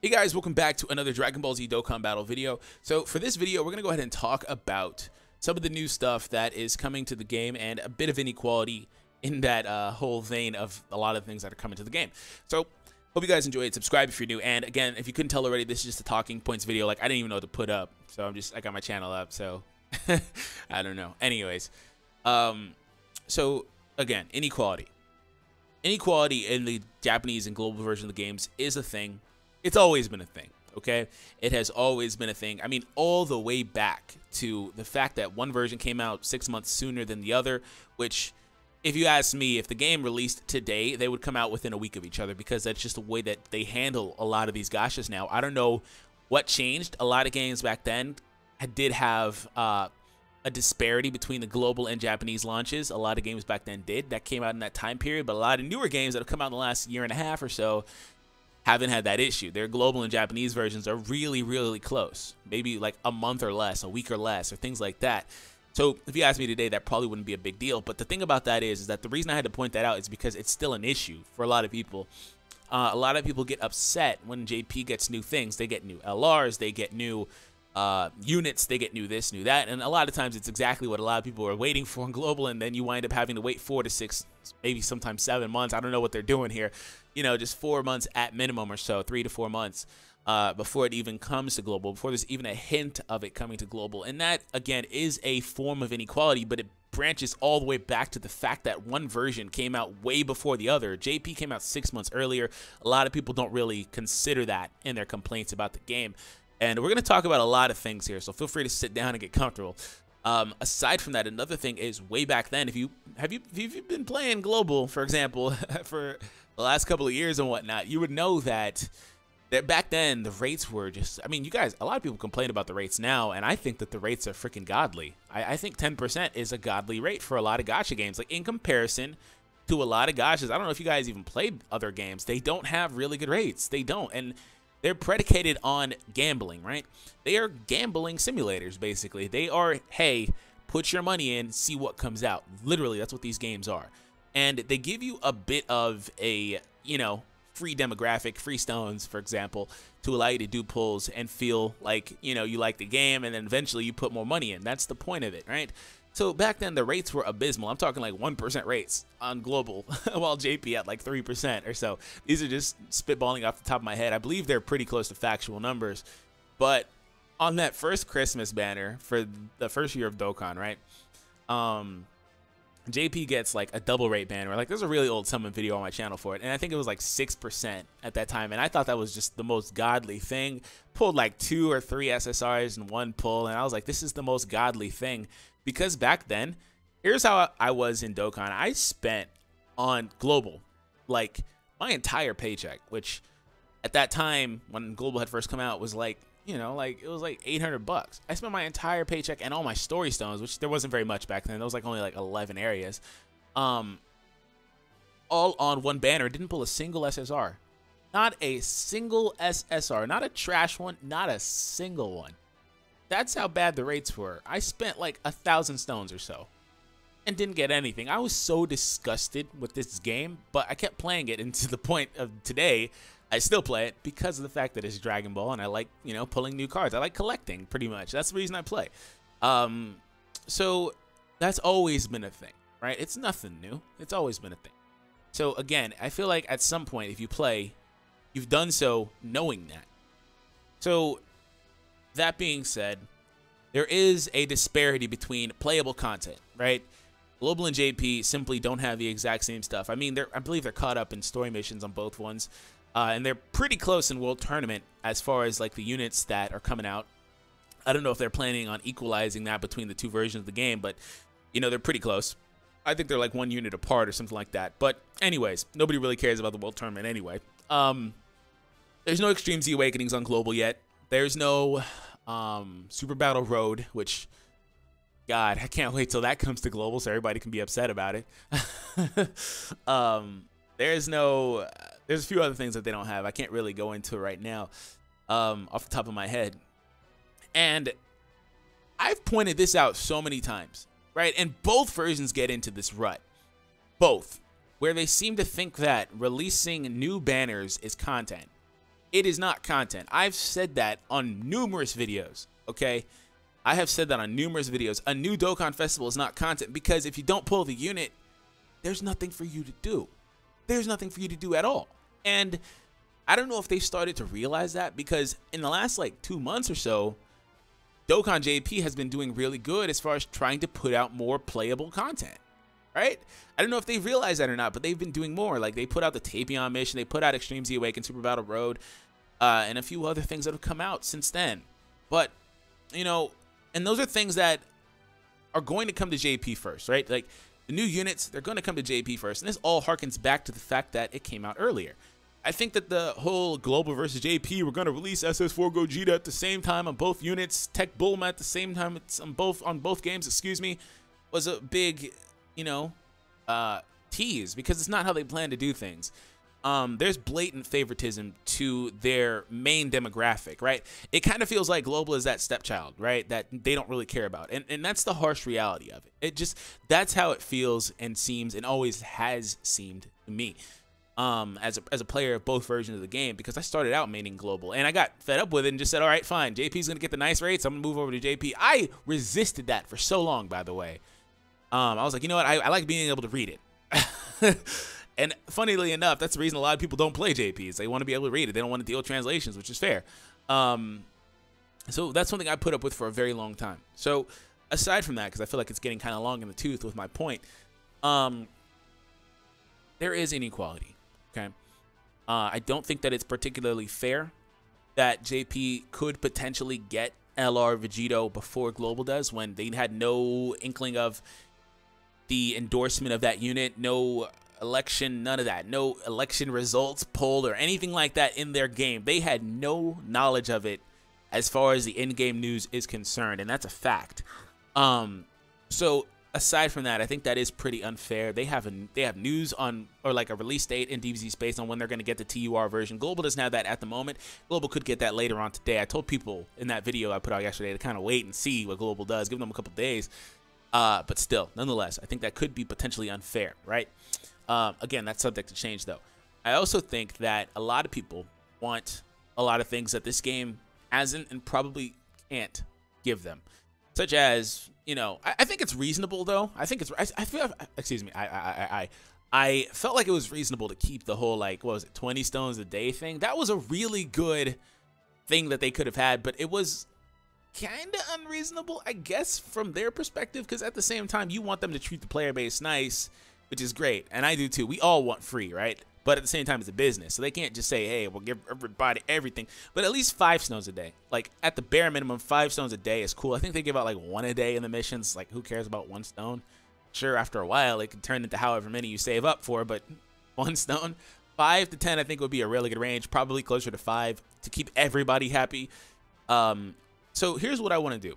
Hey guys, welcome back to another Dragon Ball Z Dokkan battle video. So for this video, we're going to go ahead and talk about some of the new stuff that is coming to the game and a bit of inequality in that whole vein of a lot of things that are coming to the game. So hope you guys enjoy it. Subscribe if you're new. And again, if you couldn't tell already, this is just a talking points video. Like, I didn't even know what to put up. So I got my channel up. So I don't know. Anyways, so again, inequality. Inequality in the Japanese and global version of the games is a thing. It's always been a thing, okay? It has always been a thing. I mean, all the way back to the fact that one version came out 6 months sooner than the other, which, if you ask me, if the game released today, they would come out within a week of each other because that's just the way that they handle a lot of these gachas now. I don't know what changed. A lot of games back then did have a disparity between the global and Japanese launches. A lot of games back then did. That came out in that time period, but a lot of newer games that have come out in the last year and a half or so haven't had that issue. Their global and Japanese versions are really, really close. Maybe like a month or less, a week or less, or things like that. So if you ask me today, that probably wouldn't be a big deal. But the thing about that is that the reason I had to point that out is because it's still an issue for a lot of people. A lot of people get upset when JP gets new things. They get new LRs, they get new units, they get new this, new that, and a lot of times it's exactly what a lot of people are waiting for in global, and then you wind up having to wait 4 to 6, maybe sometimes 7 months. I don't know what they're doing here, you know, just 4 months at minimum or so, 3 to 4 months before it even comes to global, before there's even a hint of it coming to global. And that again is a form of inequality, but it branches all the way back to the fact that one version came out way before the other. JP came out 6 months earlier. A lot of people don't really consider that in their complaints about the game. And we're going to talk about a lot of things here, so feel free to sit down and get comfortable. Aside from that, another thing is way back then, if you've been playing global, for example, for the last couple of years and whatnot, you would know that back then the rates were just, I mean, you guys, a lot of people complain about the rates now, and I think that the rates are freaking godly. I think 10% is a godly rate for a lot of gacha games. Like, in comparison to a lot of gachas, I don't know if you guys even played other games, they don't have really good rates. They don't, and they're predicated on gambling, right? They are gambling simulators, basically. They are, hey, put your money in, see what comes out. Literally, that's what these games are. And they give you a bit of a, you know, free demographic, free stones, for example, to allow you to do pulls and feel like, you know, you like the game, and then eventually you put more money in. That's the point of it, right? So back then, the rates were abysmal. I'm talking like 1% rates on global, while JP at like 3% or so. These are just spitballing off the top of my head. I believe they're pretty close to factual numbers. But on that first Christmas banner for the first year of Dokkan, right? JP gets like a double rate banner. Like, there's a really old summon video on my channel for it, and I think it was like 6% at that time, and I thought that was just the most godly thing. Pulled like 2 or 3 SSRs in one pull, and I was like, this is the most godly thing. Because back then, here's how I was in Dokkan. I spent on global like my entire paycheck, which at that time when global had first come out was like, you know, like it was like 800 bucks. I spent my entire paycheck and all my story stones, which there wasn't very much back then. There was like only like 11 areas, all on one banner. Didn't pull a single SSR, not a single SSR, not a trash one, not a single one. That's how bad the rates were. I spent like 1,000 stones or so and didn't get anything. I was so disgusted with this game, but I kept playing it, and to the point of today, I still play it because of the fact that it's Dragon Ball, and I like, you know, pulling new cards. I like collecting, pretty much. That's the reason I play. So that's always been a thing, right? It's nothing new. It's always been a thing. So again, I feel like at some point, if you play, you've done so knowing that. So that being said, there is a disparity between playable content, right? Global and JP simply don't have the exact same stuff. I mean, I believe they're caught up in story missions on both ones, and they're pretty close in World Tournament as far as like the units that are coming out. I don't know if they're planning on equalizing that between the two versions of the game, but you know, they're pretty close. I think they're like 1 unit apart or something like that. But anyways, nobody really cares about the World Tournament anyway. There's no Extreme Z Awakenings on global yet. There's no Super Battle Road, which, God, I can't wait till that comes to global so everybody can be upset about it. There's a few other things that they don't have. I can't really go into it right now off the top of my head. And I've pointed this out so many times, right? And both versions get into this rut. Both. Where they seem to think that releasing new banners is content. It is not content. I've said that on numerous videos, okay? I have said that on numerous videos. A new Dokkan Festival is not content because if you don't pull the unit, there's nothing for you to do. There's nothing for you to do at all. And I don't know if they started to realize that, because in the last like 2 months or so, Dokkan JP has been doing really good as far as trying to put out more playable content, right? I don't know if they realize that or not, but they've been doing more. Like they put out the Tapion mission, they put out Extreme Z Awaken, Super Battle Road, and a few other things that have come out since then. But, you know, and those are things that are going to come to JP first, right? Like the new units, they're going to come to JP first. And this all harkens back to the fact that it came out earlier. I think that the whole Global versus JP, we're going to release SS4 Gogeta at the same time on both units, Tech Bulma at the same time on both games, excuse me, was a big, you know, tease, because it's not how they plan to do things. There's blatant favoritism to their main demographic, right? It kind of feels like Global is that stepchild, right? That they don't really care about. And that's the harsh reality of it. It just, that's how it feels and seems and always has seemed to me. As a player of both versions of the game, because I started out maining Global and I got fed up with it and just said, all right, fine, JP's gonna get the nice rates, I'm gonna move over to JP. I resisted that for so long, by the way. I was like, you know what, I like being able to read it. And funnily enough, that's the reason a lot of people don't play JPs. They want to be able to read it. They don't want to deal with translations, which is fair. So that's something I put up with for a very long time. So aside from that, because I feel like it's getting kind of long in the tooth with my point, there is inequality. Okay, I don't think that it's particularly fair that JP could potentially get LR Vegito before Global does, when they had no inkling of the endorsement of that unit, no election, none of that, no election results polled or anything like that in their game. They had no knowledge of it as far as the in-game news is concerned, and that's a fact. So aside from that, I think that is pretty unfair. They have news on, or like a release date in DBZ Space on when they're going to get the TUR version. Global doesn't have that at the moment. Global could get that later on today. I told people in that video I put out yesterday to kind of wait and see what Global does, give them a couple days. But still, nonetheless, I think that could be potentially unfair, right? Again, that's subject to change, though. I also think that a lot of people want a lot of things that this game hasn't and probably can't give them, such as, you know, I think it's reasonable, though. I think it's, I feel, excuse me, I felt like it was reasonable to keep the whole, like, what was it, 20 stones a day thing. That was a really good thing that they could have had, but it was kind of unreasonable, I guess, from their perspective, because at the same time, you want them to treat the player base nice, which is great, and I do too. We all want free, right? But at the same time, it's a business, so they can't just say, hey, we'll give everybody everything. But at least 5 stones a day. Like, at the bare minimum, 5 stones a day is cool. I think they give out, like, 1 a day in the missions. Like, who cares about 1 stone? Sure, after a while, it can turn into however many you save up for, but 1 stone? 5 to 10, I think, would be a really good range. Probably closer to 5 to keep everybody happy. So here's what I want to do.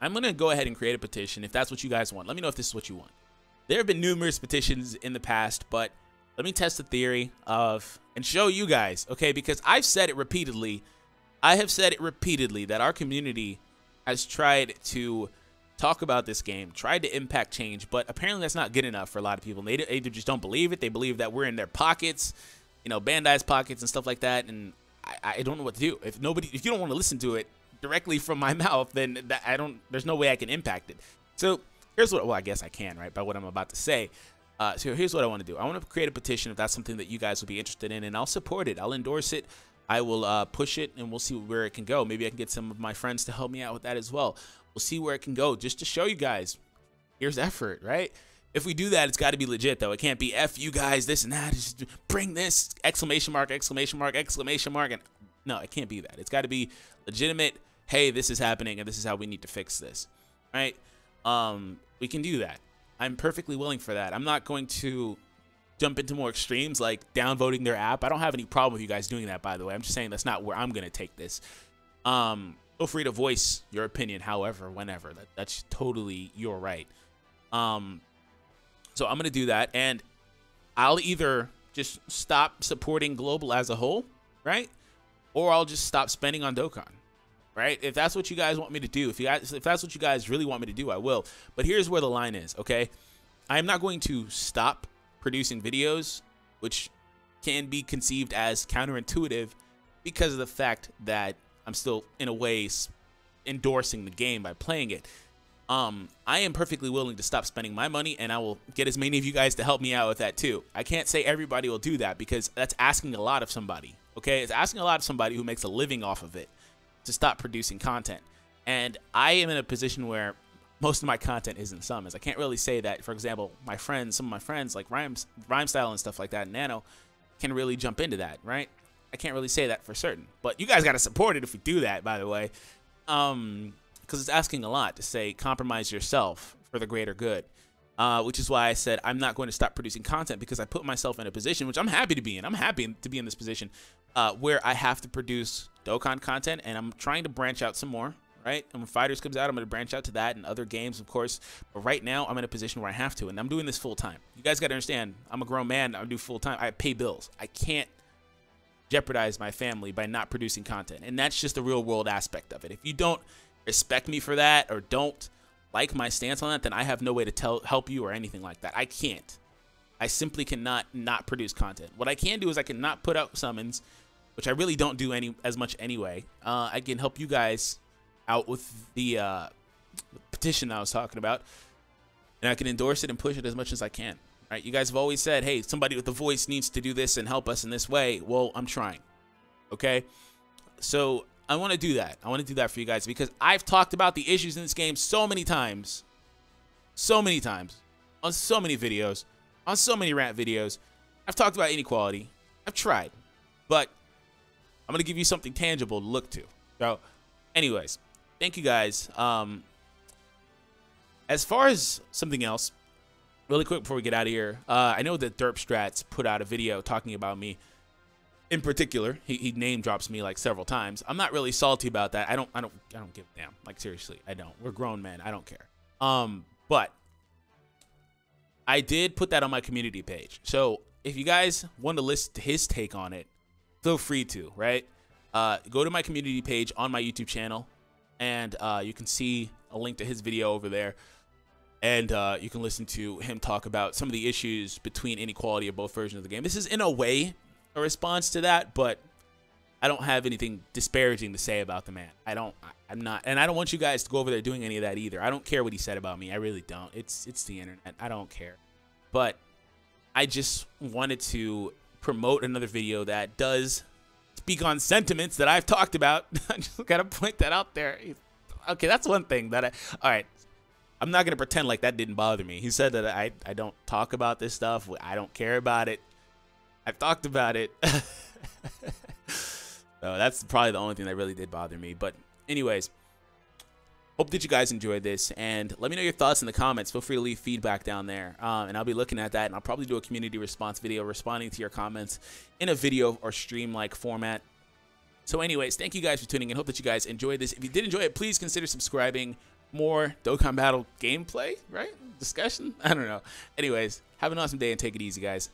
I'm going to go ahead and create a petition if that's what you guys want. Let me know if this is what you want. There have been numerous petitions in the past, but let me test the theory of and show you guys, okay? Because I've said it repeatedly. I have said it repeatedly that our community has tried to talk about this game, tried to impact change, but apparently that's not good enough for a lot of people. They either just don't believe it. They believe that we're in their pockets, you know, Bandai's pockets and stuff like that. And I don't know what to do. If you don't want to listen to it directly from my mouth, then there's no way I can impact it. So here's what, well, I guess I can, right, by what I'm about to say. So here's what I want to do. I want to create a petition if that's something that you guys would be interested in, and I'll support it. I'll endorse it. I will push it, and we'll see where it can go. Maybe I can get some of my friends to help me out with that as well. We'll see where it can go, just to show you guys here's effort, right? If we do that, it's got to be legit, though. It can't be F you guys, this and that. Just bring this, exclamation mark, exclamation mark, exclamation mark. And no, it can't be that. It's got to be legitimate. Hey, this is happening, and this is how we need to fix this, right? We can do that. I'm perfectly willing for that. I'm not going to jump into more extremes like downvoting their app. I don't have any problem with you guys doing that, by the way. I'm just saying that's not where I'm going to take this. Feel free to voice your opinion however, whenever. That's totally your right. So I'm going to do that, and I'll either just stop supporting Global as a whole, right? Or I'll just stop spending on Dokkan. Right? If that's what you guys want me to do, if that's what you guys really want me to do, I will. But here's where the line is, okay? I am not going to stop producing videos, which can be conceived as counterintuitive because of the fact that I'm still, in a way, endorsing the game by playing it. I am perfectly willing to stop spending my money, and I will get as many of you guys to help me out with that too. I can't say everybody will do that because that's asking a lot of somebody, okay? It's asking a lot of somebody who makes a living off of it to stop producing content. And I am in a position where most of my content is in summons. I can't really say that, for example, some of my friends like Rhyme Style and stuff like that, Nano, can really jump into that, right? I can't really say that for certain. But you guys got to support it if we do that, by the way. Because it's asking a lot to say compromise yourself for the greater good, which is why I said I'm not going to stop producing content, because I put myself in a position, which I'm happy to be in. I'm happy to be in this position where I have to produce Dokkan content, and I'm trying to branch out some more, right? And when Fighters comes out, I'm going to branch out to that and other games, of course. But right now, I'm in a position where I have to, and I'm doing this full time. You guys got to understand, I'm a grown man. I do full time. I pay bills. I can't jeopardize my family by not producing content, and that's just the real world aspect of it. If you don't respect me for that or don't like my stance on that, then I have no way to help you or anything like that. I can't. I simply cannot not produce content. What I can do is I can not put out summons, which I really don't do as much anyway. I can help you guys out with the petition I was talking about, and I can endorse it and push it as much as I can. Right? You guys have always said, hey, somebody with a voice needs to do this and help us in this way. Well, I'm trying. Okay? So I want to do that. I want to do that for you guys because I've talked about the issues in this game so many times. So many times. On so many videos. On so many rant videos. I've talked about inequality. I've tried. But I'm going to give you something tangible to look to. So, anyways, thank you guys. As far as something else, really quick before we get out of here, I know that Derp Strats put out a video talking about me. In particular, he name drops me like several times. I'm not really salty about that. I don't give a damn. Like seriously, I don't. We're grown men. I don't care. But I did put that on my community page. So if you guys want to listen to his take on it, feel free to. Right? Go to my community page on my YouTube channel, and you can see a link to his video over there. And you can listen to him talk about some of the issues between inequality of both versions of the game. This is, in a way, a response to that, but I don't have anything disparaging to say about the man. I'm not, and I don't want you guys to go over there doing any of that either. I don't care what he said about me. I really don't. It's the internet. I don't care. But I just wanted to promote another video that does speak on sentiments that I've talked about. I just gotta point that out there. Okay, that's one thing that all right. I'm not going to pretend like that didn't bother me. He said that I don't talk about this stuff. I don't care about it. I've talked about it. So that's probably the only thing that really did bother me. But anyways, hope that you guys enjoyed this. And let me know your thoughts in the comments. Feel free to leave feedback down there. And I'll be looking at that. And I'll probably do a community response video responding to your comments in a video or stream-like format. So anyways, thank you guys for tuning in. Hope that you guys enjoyed this. If you did enjoy it, please consider subscribing. More Dokkan Battle gameplay, right? Discussion? I don't know. Anyways, have an awesome day and take it easy, guys.